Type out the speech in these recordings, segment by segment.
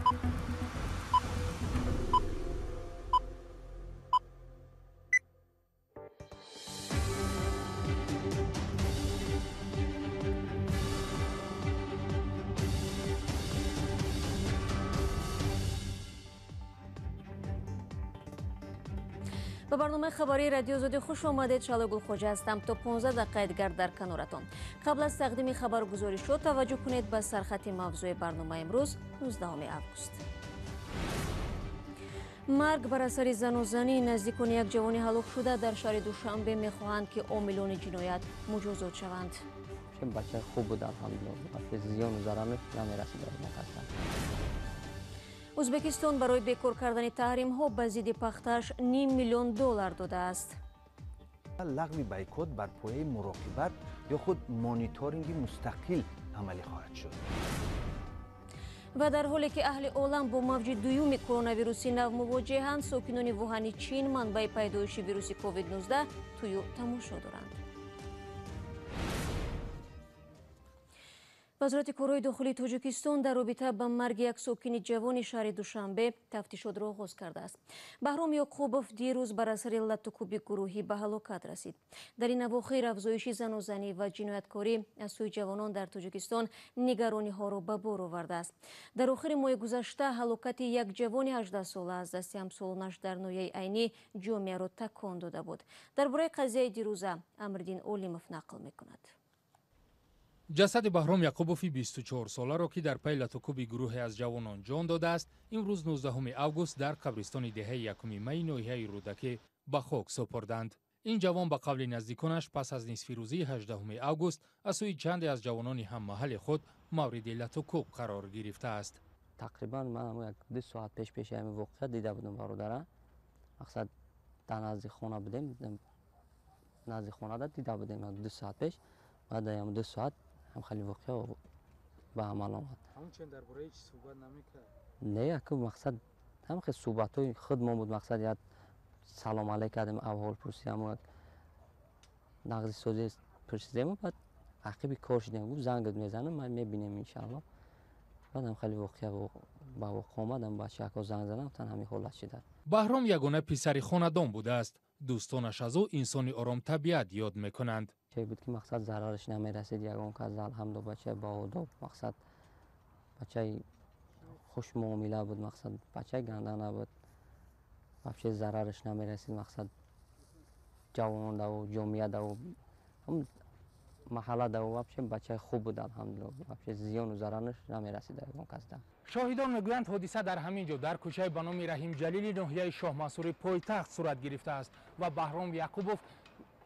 به برنامه خبری رادیو زودی خوش آمدید. شاله گل خوجه هستم. تا 15 دقیقه دیگر در کنارتان. قبل از تقدیم خبرگزاری شد توجه کنید به سرخط موضوع برنامه امروز 19 آگوست. مرگ بر اثر زن و زنی نزدیکان یک جوان هلاک شده در شهر دوشنبه میخواهند که عاملان جنایت مجازات شوند. بچه خوب بود الحمدلله. زیان و ضررش نمیرسید. ازبکستان برای بیکار کردن تحریم ها به ضد پختش $500,000 داده است. لغو بایکوت بر پایه مراقبت یا خود مانیتورینگ مستقل عملی خواهد شد. و در حالی که اهل عالم با موج دوم کرونا ویروسی نو مواجهند، ساکنان ووهان چین منبع پیدایش ویروس کووید 19 توی تماشا دارند. وزارت کارهای داخلی تاجیکستان در رابطه با مرگ یک ساکن جوان شهر دوشنبه تفتیشات را آغاز کرده است. بهرام یعقوبوف دیروز بر اثر لط و کوب گروهی به هلاکت رسید. در این اواخر افزایش زناشویی و جنایتکاری از سوی جوانان در تاجیکستان نگرانی ها را به بار آورده است. در آخر ماه گذشته هلاکت یک جوان 18 ساله از دست همسالانش در ناحیه عینی جامعه را تکان داده بود. درباره قضیه دیروزه امردین اولیموف نقل می‌کند. جسد بهرام یعقوبوف 24 ساله را که در پی لطوکوب گروهی از جوانان جان داده است، امروز 19 آگوست در قبرستان دهه 1 می ناحیه رودکی به خاک سپردند. این جوان به قول نزدیکانش پس از نصف روزی 18 آگوست از سوی چند از جوانان هم محل خود مورد لطوکوب قرار گرفته است. تقریبا من 2 ساعت پیش همین واقعه دیده بودم برادرم. مقصد در نزدیک خانه بودیم. نزدیک خانه دیده بودیم 2 ساعت پیش. بعد هم 2 ساعت هم خیلی واقعا به عمل آمد. همون چند درباره هیچ صحبت نمیکرد؟ نه که مقصد هم خیلی صحبت های خود ما بود. مقصد یاد سلام علیک کردیم، احوال پرسیدیم و نقضی سوزی پرسیدیم و بعد عقب کار شدیم. گفت زنگ میزنم من میبینم ان شاء الله. بعد هم خیلی واقعا با واقع آمدم با شکا زنگ زدم تا همین حالت شده. بهرام یگانه پسر خاندان بوده است. دوستانش از او انسانی آرام طبیعت یاد میکنند. چه بود که مقصد ضررش نمیرسید. یگان که از الحمدلله بچه با آداب، مقصد بچه خوش معامله بود، مقصد بچه گنده نبود، بچه ضررش نمیرسید. مقصد جوانان و جامعه و هم محله و بچه خوب بود الحمدلله. بچه زیان و ضررش نمیرسید. یگان که شاهدان میگویند حادثه در همین جا در کوچه به نام رحیم جلیلی ناحیه شاه منصور پایتخت صورت گرفته است و بهرام یعقوبوف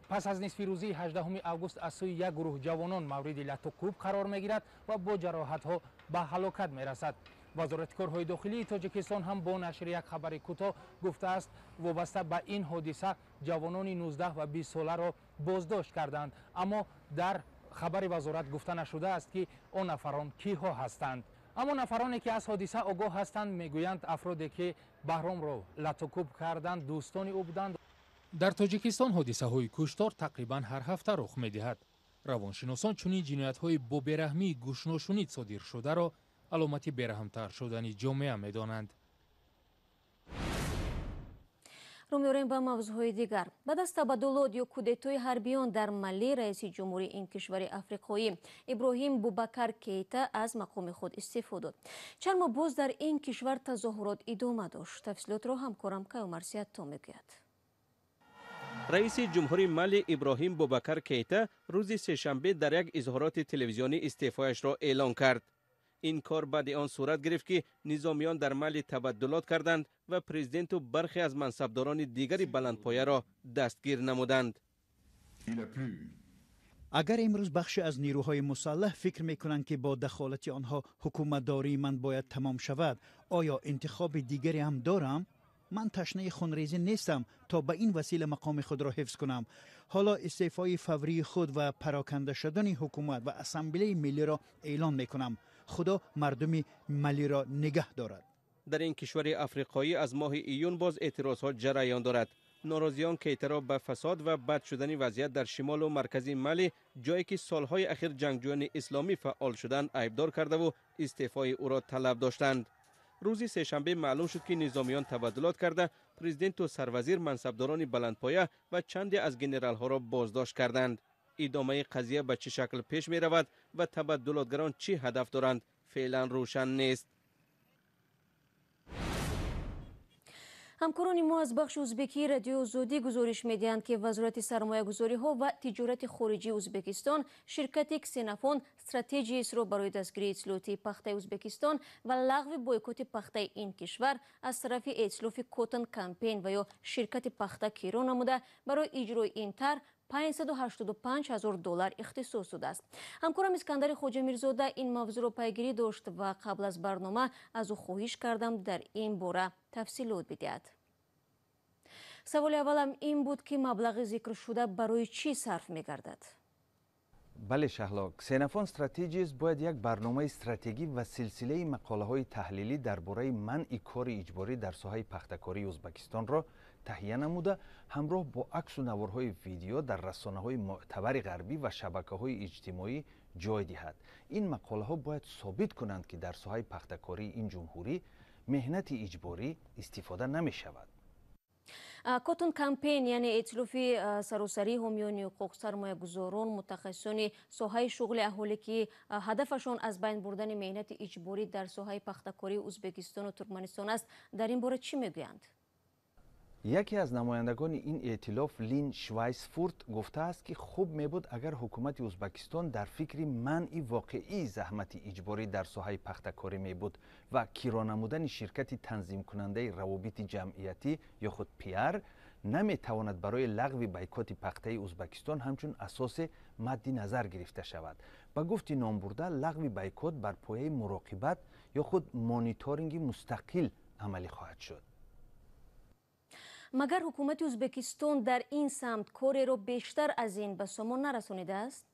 پس از نصف روزی 18 آگوست از سوی یک گروه جوانان مورد لطوکوب قرار میگیرد و با جراحت ها به هلاکت میرسد. وزارت کارهای داخلی تاجیکستان هم با نشر یک خبر کوتاه گفته است وابسته به این حادثه جوانان 19 و 20 ساله را بازداشت کردند، اما در خبر وزارت گفته نشده است که آن نفران کیها هستند. اما نفرانی که از حادثه آگاه هستند میگویند افرادی که بهرام را لطوکوب کردند دوستان او بودند. در تاجیکستان حادثه های کشتار تقریبا هر هفته رخ می‌دهد. روانشناسان چنین جنایت های با بیرحمی گوش‌نشینی صادر شده را علامت بیرحم‌تر شدن جامعه می‌دانند. رو می‌آوریم به موضوعهای دیگر. بعد از تبادلات یا کودتای حربیان در مالی، رئیس جمهوری این کشور افریقایی ابراهیم بوبکر کیتا از مقام خود استعفا داد. چند ماه باز در این کشور تظاهرات ادامه داشت. تفصیلات را همکارم کیومر سیاتو میگوید. رئیس جمهوری مالی ابراهیم بوبکر کیتا روز سه‌شنبه در یک اظهارات تلویزیونی استعفایش را اعلان کرد. این کار بعد آن صورت گرفت که نظامیان در مالی تبدلات کردند و پرزیدنت و برخی از منصبداران دیگری بلندپایه را دستگیر نمودند. اگر امروز بخش از نیروهای مسلح فکر میکنند که با دخالت آنها حکومتداری من باید تمام شود، آیا انتخاب دیگری هم دارم؟ من تشنه خونریزی نیستم تا به این وسیله مقام خود را حفظ کنم. حالا استعفای فوری خود و پراکنده شدن حکومت و اسامبله ملی را اعلان میکنم. خدا مردم ملی را نگه دارد. در این کشور افریقایی از ماه ایون باز اعتراضات جریان دارد. ناراضیان کیتا را به فساد و بد شدن وضعیت در شمال و مرکزی مالی، جایی که سالهای اخیر جنگجویان اسلامی فعال شدند، عیبدار کرده و استعفای او را طلب داشتند. روز سه‌شنبه معلوم شد که نظامیان تبادلات کرده پرزیدنت و سروزیر منصبداران بلندپایه و چندی از گنرال ها را بازداشت کردند. ادامه قضیه به چه شکل پیش می رود و تبادلاتگران چی هدف دارند فعلا روشن نیست. همکاران ما از بخش ازبکی رادیو آزادی گزارش می‌دهند که وزارت سرمایه‌گذاری‌ها و تجارت خارجی ازبکستان شرکت کسنافون استراتژیست را برای دستگیری اطلاعاتی پخته ازبکستان و لغو بایکوت پخته این کشور از طرف ائتلاف کاتون کمپین و یا شرکت پخته کیرو نموده برای اجرای این طرح $585,000 اختصاص داده است. همکارم اسکندر خواجه میرزاده این موضوع را پیگیری داشت و قبل از برنامه از او خواهش کردم در این باره تفصیلات بدهد. سوال اولم این بود که مبلغ ذکر شده برای چی صرف می‌گردد؟ بله شهلا، کسنافون استراتژیست باید یک برنامه استراتژی و سلسله مقاله‌های تحلیلی درباره منع کار اجباری در ساحه پخته‌کاری ازبکستان را تهیه نموده همراه با عکس و نوارهای ویدیو در رسانه‌های معتبر غربی و شبکه‌های اجتماعی جای دهد. این مقاله‌ها باید ثابت کنند که در ساحه پخته‌کاری این جمهوری مهنت اجباری استفاده نمی‌شود. کاتون کمپین یعنی ائتلاف سراسری حامیان حقوق سرمایه‌گذاران متخصصان ساحه شغل اهالی که هدفشان از بین بردن مهنت اجباری در ساحه پخته‌کاری ازبکستان و ترکمنستان است، در این باره چی میگویند؟ یکی از نمایندگان این ائتلاف لین شوایسفورت گفته است که خوب میبود اگر حکومت ازبکستان در فکر منع واقعی زحمت اجباری در ساحه پخته‌کاری میبود و کیرا نمودن شرکت تنظیم کننده روابط جمعیتی یا خود PR نمیتواند برای لغو بایکوت پخته ازبکستان همچون اساس مد نظر گرفته شود. با گفت نامبرده لغو بایکوت بر پایه مراقبت یا خود مانیتورینگ مستقل عملی خواهد شد. مگر حکومت ازبکستان در این سمت کاری را بیشتر از این به سامان نرسانیده است؟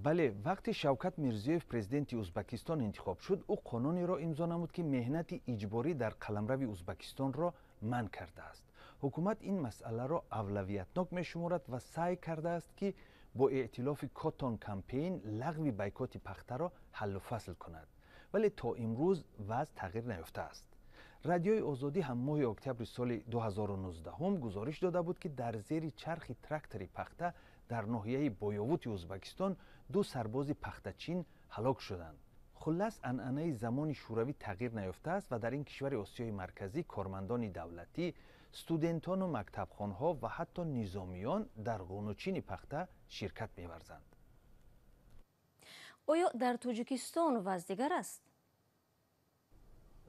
بله، وقتی شوکت میرزیوف پرزیدنت ازبکستان انتخاب شد او قانونی را امضا نمود که مهنت اجباری در قلمرو ازبکستان را منع کرده است. حکومت این مسئله را اولویتناک میشمارد و سعی کرده است که با ائتلاف کاتون کمپین لغو بایکوت پخته را حل و فصل کند، ولی تا امروز وضع تغییر نیافته است. رادیوی آزادی هم ماه اکتبر سال 2019 هم گزارش داده بود که در زیر چرخ تراکتور پخته در ناحیه بایاووت ازبکستان 2 سرباز پخته‌چین هلاک شدند. خلاص عنعنه زمان شوروی تغییر نیافته است و در این کشور آسیای مرکزی کارمندان دولتی، استودنتان و مکتبخوان‌ها و حتی نظامیان در قانونچین پخته شرکت می‌ورزند. آیا در تاجیکستان وضع دیگر است؟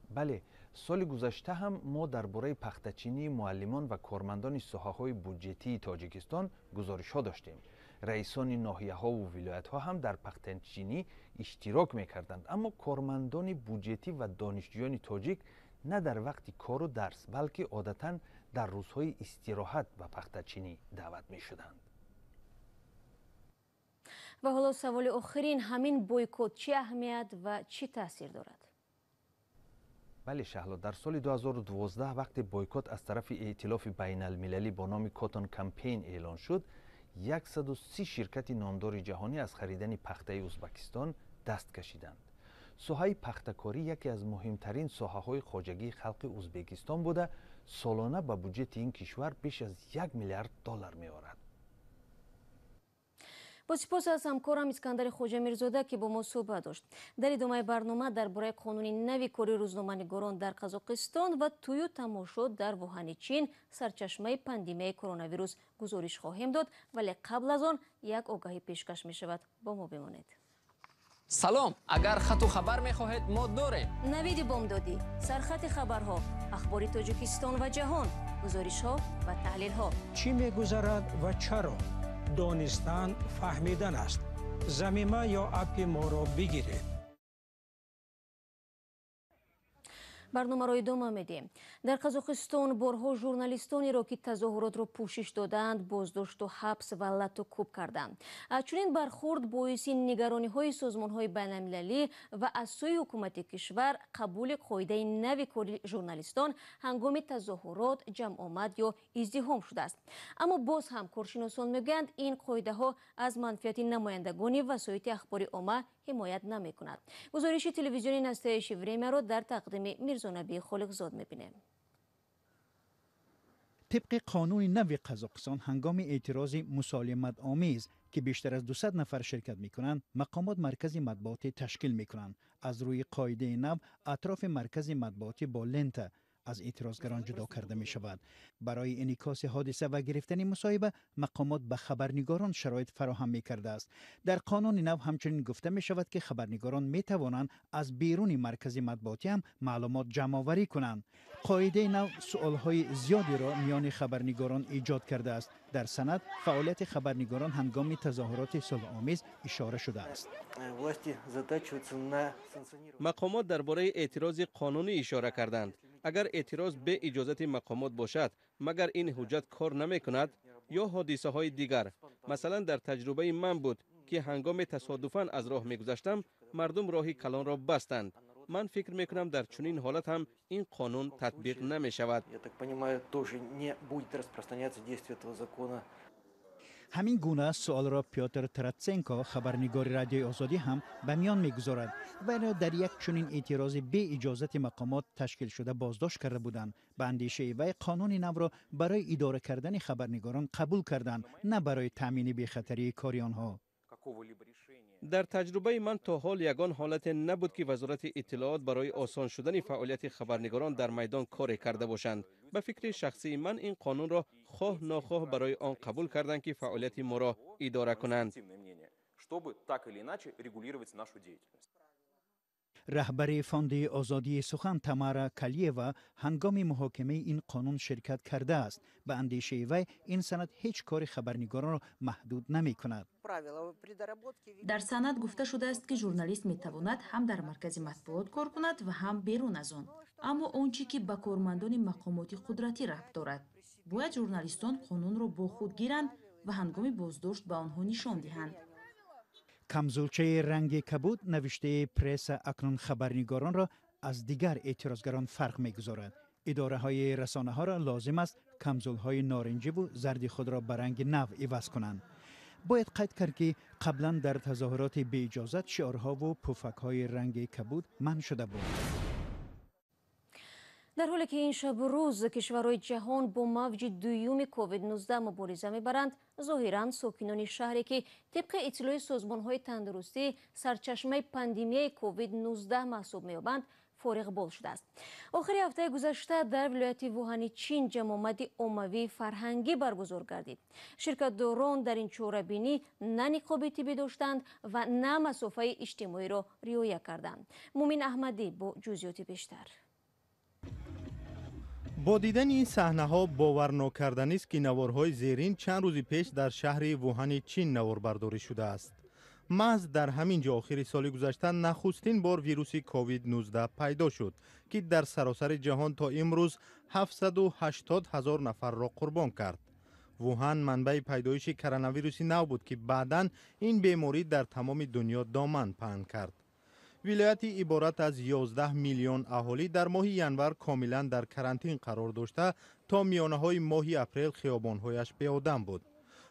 بله، سال گذشته هم ما درباره پخته‌چینی معلمان و کارمندان ساحه‌های بودجتی تاجیکستان گزارش‌ها داشتیم. رئیسان ناحیه‌ها و ولایت‌ها هم در پخته‌چینی اشتراک می‌کردند، اما کارمندان بودجتی و دانشجویان تاجیک نه در وقت کار و درس بلکه عادتاً در روزهای استراحت به پخته‌چینی دعوت می‌شدند. و حالا سوال آخرین، همین بویکوت چه اهمیت و چه تاثیر دارد؟ بله شهلا، در سال 2012 وقتی بویکوت از طرف ائتلاف بین المللی با نام کاتون کمپین اعلان شد، 130 شرکت نامدار جهانی از خریدن پخته ازبکستان دست کشیدند. ساحه پخته‌کاری یکی از مهمترین ساحه‌های خواجگی خلق ازبکستان بوده، سالانه به بودجت این کشور بیش از $1 میلیارد می‌آورد. با سپاس از همکارم اسکندر خواجه میرزاده که با ما صحبت داشت. در ادامه برنامه درباره قانون نوی کاری روزنامه‌نگاران در قزاقستان و توی تماشا در ووهان چین سرچشمه پاندمیای کرونا ویروس گزارش خواهیم داد، ولی قبل از آن یک آگاهی پیشکش می شود. با ما بمانید. سلام، اگر خط و خبر می‌خواهید ما داریم. نوید بامدادی، سرخط خبرها، اخبار تاجیکستان و جهان، گزارش‌ها و تحلیل‌ها. چی می‌گذرد و چرا؟ دانستن فهمیدن است. زمینه یا اپ ما را بگیرید. برنامه را ادامه میدیم. در قزاقستان بارها ژورنالیستانی را که تظاهرات را پوشش دادند بازداشت و حبس و لط و کوب کردند. چنین برخورد باعث نگرانی های سازمان های بین المللی و از سوی حکومت کشور قبول قاعده نوی کاری ژورنالیستان هنگام تظاهرات، جمع آمد یا ازدحام شده است. اما باز هم کارشناسان میگویند این قاعده ها از منفعت نمایندگان وسایط اخبار عامه حمایت نمی‌کند. گزارش تلویزیونی نستایش وریمه را در تقدیم میرزانبی خالقزاد می‌بینیم. طبق قانون نو قزاقستان هنگام اعتراض مسالمت آمیز که بیشتر از 200 نفر شرکت میکنند، مقامات مرکز مطبوعاتی تشکیل میکنند. از روی قاعده نو اطراف مرکز مطبوعاتی با لنت از اعتراضگران جدا کرده می شود. برای انعکاس حادثه و گرفتن مصاحبه، مقامات به خبرنگاران شرایط فراهم می کرده است. در قانون نو همچنین گفته می شود که خبرنگاران می توانند از بیرون مرکز مطبوعاتی هم معلومات جمع آوری کنند. قاعده نو سوالهای زیادی را میان خبرنگاران ایجاد کرده است. در سند فعالیت خبرنگاران هنگام تظاهرات صلح‌آمیز اشاره شده است. مقامات درباره اعتراض قانونی اشاره کردند. اگر اعتراض به اجازت مقامات باشد مگر این حجت کار نمی کند یا حادثه های دیگر. مثلا در تجربه من بود که هنگام تصادفاً از راه می گذشتم مردم راه کلان را بستند. من فکر می کنم در چنین حالت هم این قانون تطبیق نمی شود. همین گونه سوال را پیاتر تراتسنکو خبرنگار رادیوی آزادی هم به میان میگذارد. ولی در یک چنین اعتراض به اجازت مقامات تشکیل شده بازداشت کرده بودند. به اندیشه وی قانون نو را برای اداره کردن خبرنگاران قبول کردند، نه برای تامین بی‌خطری کاری آنها. در تجربه من تا حال یگان حالت نبود که وزارت اطلاعات برای آسان شدن فعالیت خبرنگاران در میدان کار کرده باشند. به فکر شخصی من این قانون را خواه ناخواه برای آن قبول کردند که فعالیت ما را اداره کنند. رهبر فاند آزادی سخن تامارا کالیوا هنگام محاکمه این قانون شرکت کرده است. به اندیشه وی این سند هیچ کار خبرنگاران را محدود نمی کند. در سند گفته شده است که ژورنالیست می تواند هم در مرکز مطبوعات کار کند و هم بیرون از آن. اما آنچه که به کارمندان مقامات قدرتی ربط دارد، باید ژورنالیستان قانون را با خود گیرند و هنگام بازداشت به آنها نشان دهند. کمزولچه رنگ کبود نوشته پرس اکنون خبرنگاران را از دیگر اعتراضگران فرق می‌گذارد. اداره های رسانه ها را لازم است کمزول های نارنجی و زرد خود را به رنگ نو عوض کنند. باید قید کرد که قبلا در تظاهرات بی اجازت شعارها و پفک های رنگ کبود منع شده بود. در حالی که این شب و روز کشورهای جهان با موج دوم کووید 19 مبارزه میبرند، ظاهراً ساکنان شهری که طبق اطلاع سازمان‌های تندرستی سرچشمه پاندمی کووید 19 محسوب می‌یابند، فارغ بال شده است. آخر هفته گذشته در ولایت ووهان چین جمع‌آمد عمومی فرهنگی برگزار گردید. شرکت‌داران در این چهره‌بینی نه نقاب طبی داشتند و نه مسافه اجتماعی را رعایت کردند. مومن احمدی با جزئیات بیشتر. با دیدن این صحنه‌ها باور ناکردنی است که نوارهای زیرین چند روز پیش در شهر ووهان چین نواربرداری شده است. محض در همین جا آخر سال گذشته نخستین بار ویروس کووید 19 پیدا شد که در سراسر جهان تا امروز 780,000 نفر را قربان کرد. ووهان منبع پیدایش کرونا ویروس نو بود که بعداً این بیماری در تمام دنیا دامن پهن کرد. ولایتی عبارت از 11 میلیون اهالی در ماه ینور کاملا در کرانتین قرار داشته تا میانه‌های ماه اپریل خیابان‌هایش بی‌آدم بود.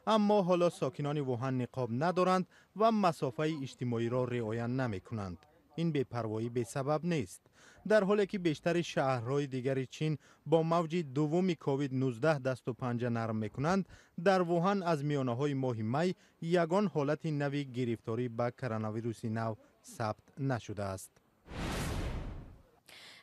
اما حالا ساکنان ووهان نقاب ندارند و مسافه اجتماعی را رعایت نمی‌کنند. این بی‌پروایی به سبب نیست. در حالی که بیشتر شهرهای دیگر چین با موج دوم کووید 19 دست و پنجه نرم می‌کنند، در ووهان از میانه‌های ماه می یگان حالت نوی گرفتاری به کرونا ویروس نو ثبت نشده است.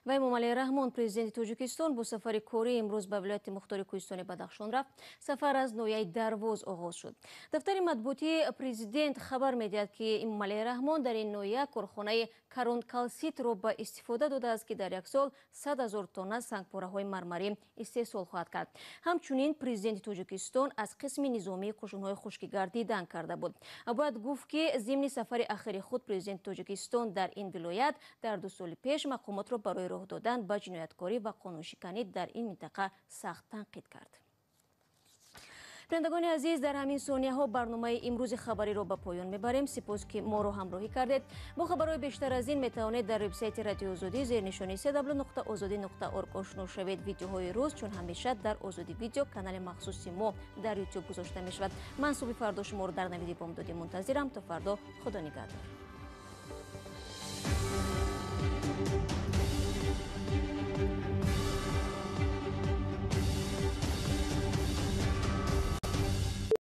و امامعلی رحمان پرزیدنت تاجیکستان با سفر کاری امروز به ولایت مختار کوهستانی بدخشان رفت. سفر از ناحیه درواز آغاز شد. دفتر مطبوعاتی پرزیدنت خبر می‌دهد که امامعلی رحمان در این ناحیه کارخانه کرون کالسیت را به استفاده داده است که در یک سال 100,000 تن سنگپاره‌های مرمری استحصال خواهد کرد. همچنین پرزیدنت تاجیکستان از قسم نظامی قشون‌های خشکی‌گر دیدن کرده بود. باید گفت که ضمن سفر اخیر خود پرزیدنت تاجیکستان در این ولایت در 2 سال پیش مقامات را برای راه دادن به جنایتکاری و قانونشکنی در این منطقه سخت تنقید کرد. بینندگان عزیز، در همین ثانیه ها برنامه امروز خبری را به پایان میبریم. سپاس که ما را همراهی کردید. با خبرهای بیشتر از این میتوانید در وبسایت رادیو آزادی زیر نشانی www.azadi.org آشنا شوید. ویدیوهای روز چون همیشه در آزادی ویدیو کانال مخصوص ما در یوتیوب گذاشته می شود. من صبح فردا شما را در نوید بامدادی منتظرم. تا فردا، خدا نگهدار. شد.